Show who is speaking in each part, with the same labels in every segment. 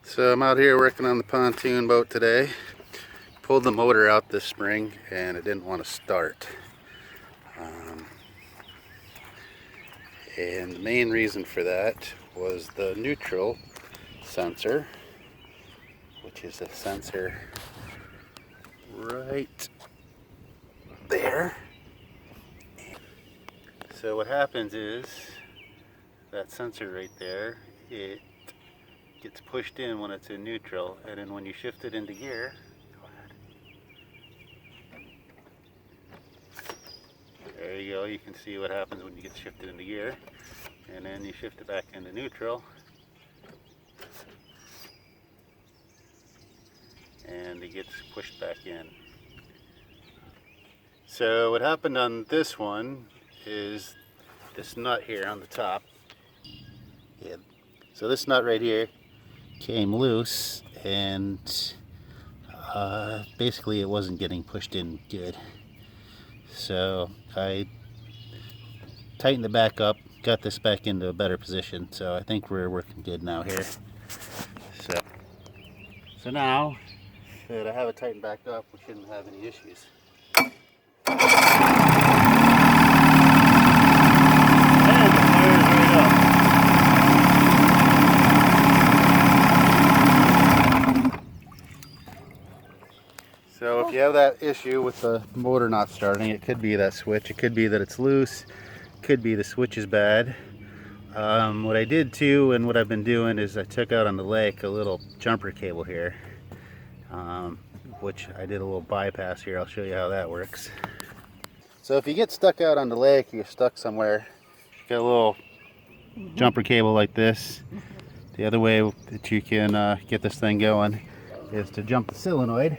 Speaker 1: So I'm out here working on the pontoon boat today. Pulled the motor out this spring and it didn't want to start. And the main reason for that was the neutral sensor, which is a sensor right there. So what happens is that sensor right there, it gets pushed in when it's in neutral, and then when you shift it into gear, there you go, you can see what happens when you get shifted into gear, and then you shift it back into neutral, and it gets pushed back in. So what happened on this one is this nut here on the top. Yeah. So this nut right here came loose, and basically it wasn't getting pushed in good. So I tightened it back up, got this back into a better position. So I think we're working good now here. So now that I have it tightened back up, we shouldn't have any issues. So if you have that issue with the motor not starting, it could be that switch, it could be that it's loose, it could be the switch is bad. What I did too, and what I've been doing, is I took out on the lake a little jumper cable here, which I did a little bypass here. I'll show you how that works. So if you get stuck out on the lake, you're stuck somewhere, you got a little jumper cable like this. The other way that you can get this thing going is to jump the solenoid.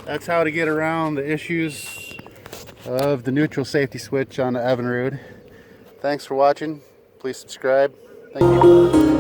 Speaker 1: That's how to get around the issues of the neutral safety switch on the Evinrude. Thanks for watching. Please subscribe. Thank you.